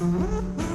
Another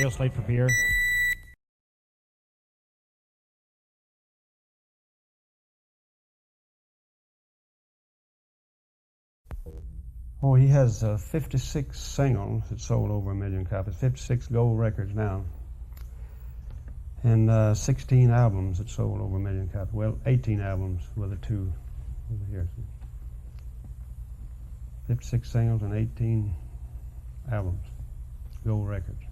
Dale Slate for beer. Oh, he has 56 singles that sold over 1 million copies, 56 gold records now, and 16 albums that sold over 1 million copies. Well, 18 albums with the two over here. 56 singles and 18 albums, gold records.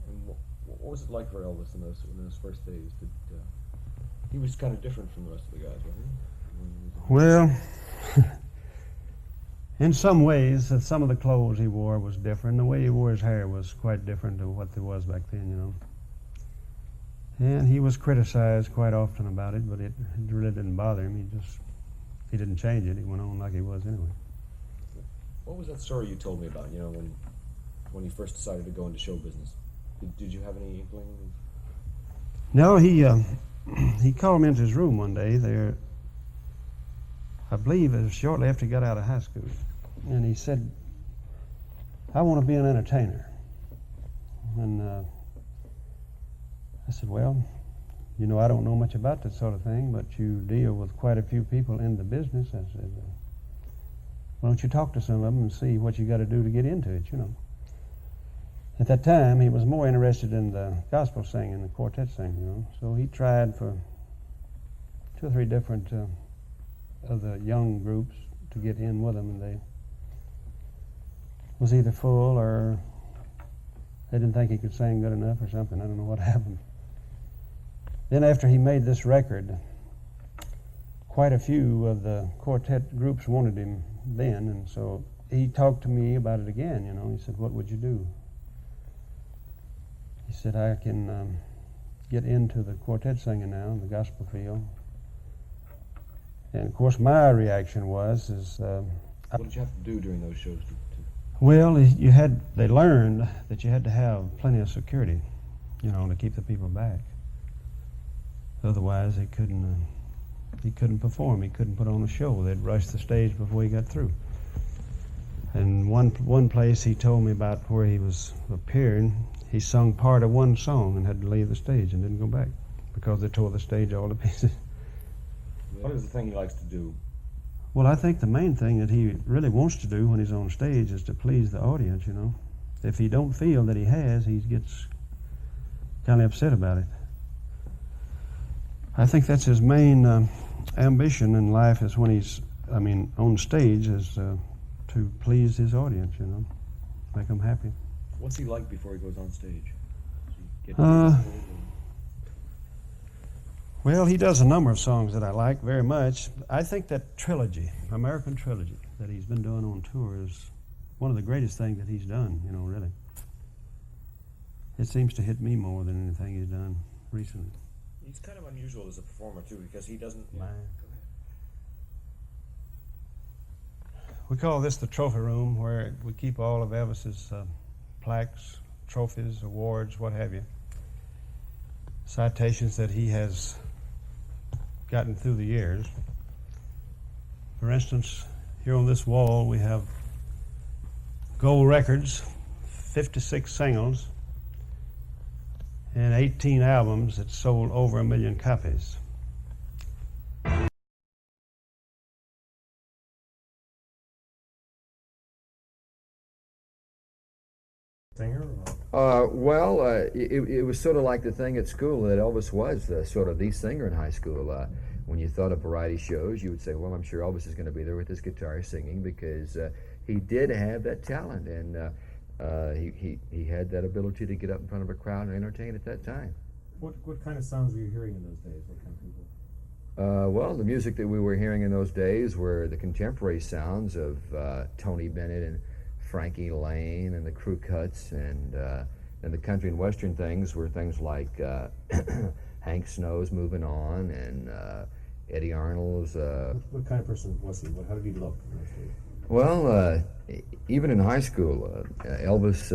And what was it like for Elvis in those first days? He was kind of different from the rest of the guys, wasn't he? Well, in some ways, some of the clothes he wore was different. The way he wore his hair was quite different to what there was back then, you know. And he was criticized quite often about it, but it really didn't bother him. He didn't change it. He went on like he was anyway. What was that story you told me about, you know, when he first decided to go into show business? Did you have any inkling? No, he called me into his room one day there. I believe it was shortly after he got out of high school. And he said, I want to be an entertainer. And I said, well, you know, I don't know much about that sort of thing, but you deal with quite a few people in the business. I said, why don't you talk to some of them and see what you got to do to get into it, you know. At that time, he was more interested in the gospel singing, the quartet singing, you know. So he tried for 2 or 3 different of the young groups to get in with them, and they was either full or they didn't think he could sing good enough or something. I don't know what happened. Then after he made this record, quite a few of the quartet groups wanted him then, and so he talked to me about it again, you know. He said, what would you do? He said, I can get into the quartet singing now in the gospel field. And of course, my reaction was, what did you have to do during those shows? Well, they learned that you had to have plenty of security, you know, to keep the people back. Otherwise, he couldn't perform. He couldn't put on a show. They'd rush the stage before he got through. And one place he told me about where he was appearing, he sung part of one song and had to leave the stage and didn't go back because they tore the stage all to pieces. What is the thing he likes to do? Well, I think the main thing that he really wants to do when he's on stage is to please the audience, you know. If he don't feel that he has, he gets kind of upset about it. I think that's his main ambition in life is when he's, on stage is to please his audience, you know, make them happy. What's he like before he goes on stage? Does he get Well, he does a number of songs that I like very much. I think that trilogy, American trilogy, that he's been doing on tour is one of the greatest things that he's done, you know, really. It seems to hit me more than anything he's done recently. He's kind of unusual as a performer, too, because he doesn't... Yeah. We call this the trophy room, where we keep all of Elvis's plaques, trophies, awards, what have you. Citations that he has gotten through the years. For instance, here on this wall we have gold records, 56 singles, and 18 albums that sold over 1 million copies. Singer? It was sort of like the thing at school that Elvis was sort of the singer in high school. When you thought of variety shows, you would say, well, I'm sure Elvis is going to be there with his guitar singing because he did have that talent, and he had that ability to get up in front of a crowd and entertain at that time. What kind of sounds were you hearing in those days? What kind of people? Well, the music that we were hearing in those days were the contemporary sounds of Tony Bennett and Frankie Lane and the Crew Cuts, and the country and western things were things like Hank Snow's Moving On and Eddie Arnold's. What kind of person was he? How did he look? Well, even in high school, Elvis,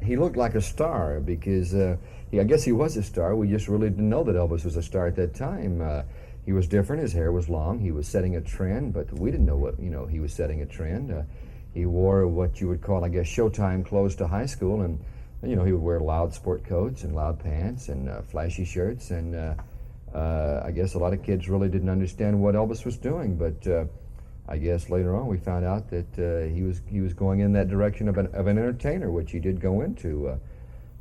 he looked like a star because I guess he was a star. We just really didn't know that Elvis was a star at that time. He was different. His hair was long. He was setting a trend, but we didn't know what, he was setting a trend. He wore what you would call, I guess, Showtime clothes to high school, and you know, he would wear loud sport coats and loud pants and flashy shirts, and I guess a lot of kids really didn't understand what Elvis was doing, but I guess later on we found out that he was going in that direction of an entertainer, which he did go into.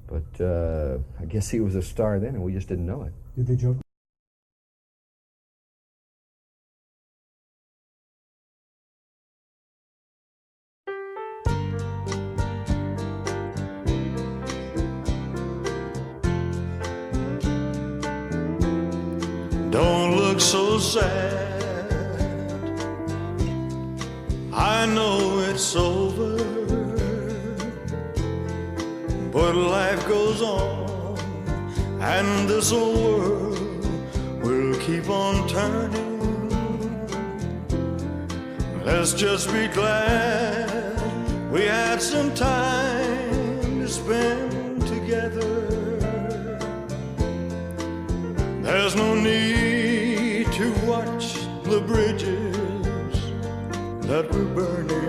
But I guess he was a star then, and we just didn't know it. Did they joke? Don't look so sad, I know it's over, but life goes on, and this old world will keep on turning. Let's just be glad we had some time to spend together. There's no need to watch the bridges that we're burning.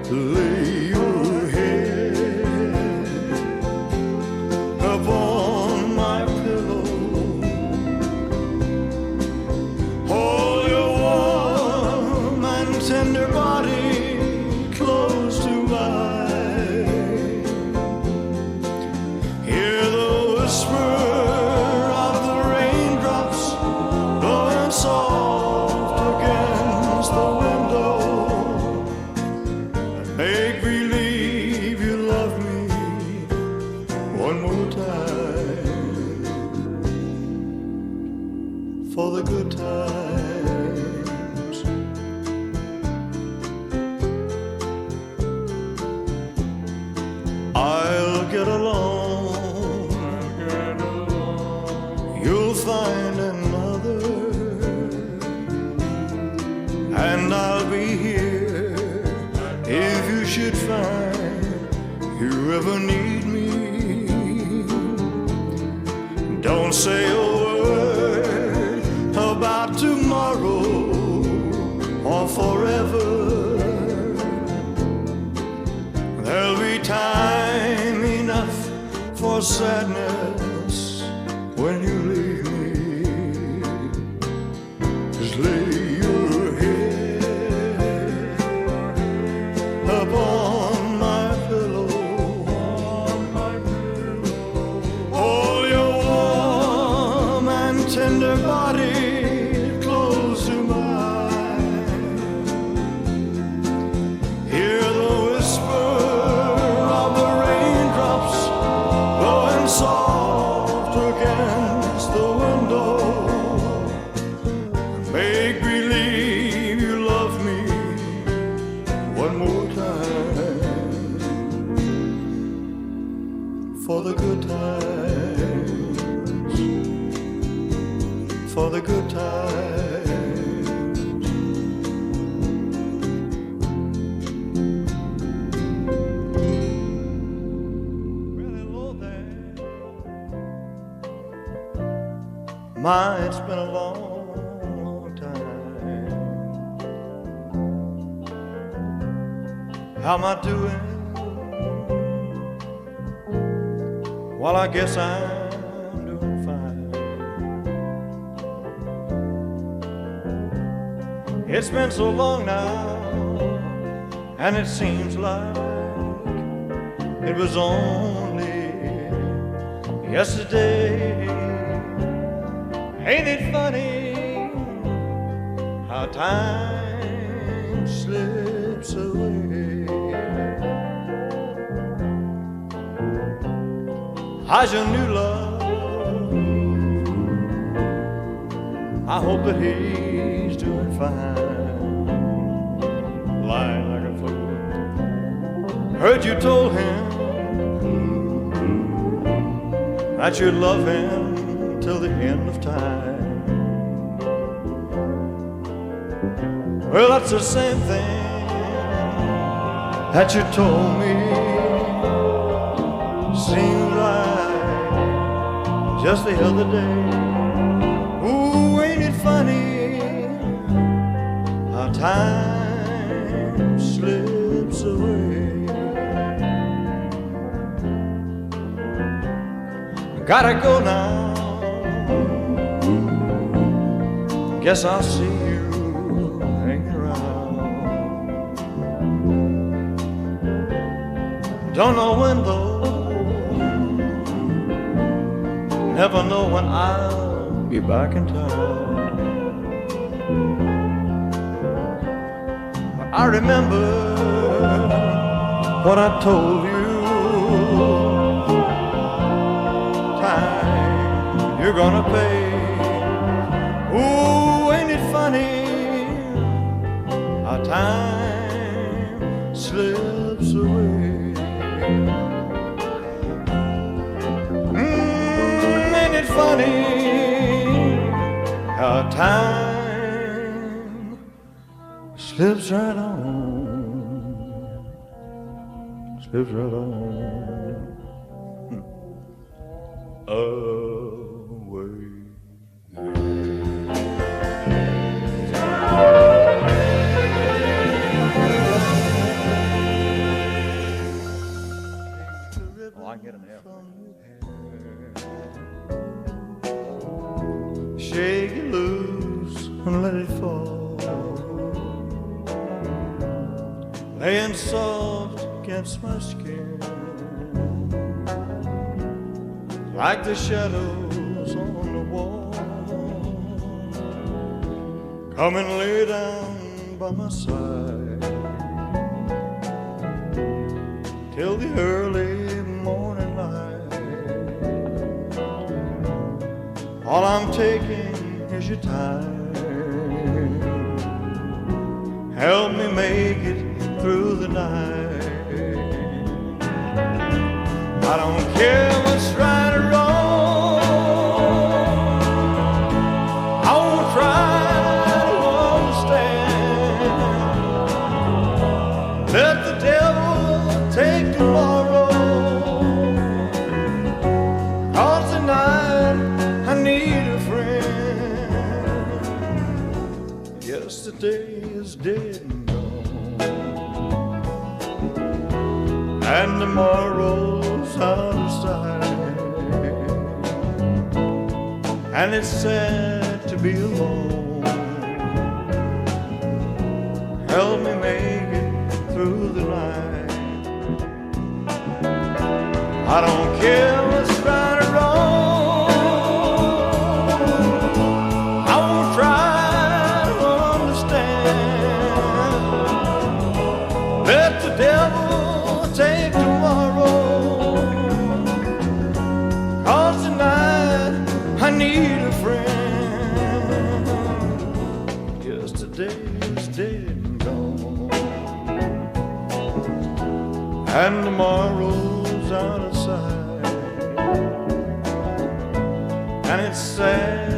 Lay your head upon my pillow, hold your warm and tender body close to mine. Hear the whisper of the raindrops blowing soft against the window. Make believe you love me one more time for the good times. I'll get along, you'll find another, and I'll be here if you should find you ever need me. Don't say a word about tomorrow or forever. There'll be time enough for sadness when you leave me. Just lay your head upon my pillow, hold your warm and tender body close to mine. Hear the whisper of the raindrops blowing soft against the window. Make believe you love me one more time for the good times, for the good times. Well, hello there. My, it's been a long time. How am I doing? Well, I guess I'm doing fine. It's been so long now, and it seems like it was only yesterday. Ain't it funny how time slips away? How's your new love? I hope that he's doing fine. Lying like a fool. Heard you told him that you'd love him till the end of time. Well, that's the same thing that you told me. Seems like just the other day. Ooh, ain't it funny how time slips away? gotta go now. Guess I'll see you hanging around. Don't know when though, never know when I'll be back in town. I remember what I told you. Time you're gonna pay. Ooh, ain't it funny how time slips away? Ain't it funny how time slips right on, slips right on away. Well, I can get an F. Shake it loose and let it fall, laying soft against my skin, like the shadows on the wall. Come and lay down by my side till the early morning light. All I'm taking is your time. Help me make it through the night. I don't care what's right or wrong. I won't try to understand. Let the devil take tomorrow. 'Cause tonight I need a friend. Yesterday is dead and gone, and tomorrow's out of sight. And it's sad to be alone. Help me make it through the night. I don't care what's right or wrong. I won't try to understand. Let the devil take tomorrow. 'Cause tonight I need a friend. Yesterday is dead and gone, and tomorrow's out of sight. And it's sad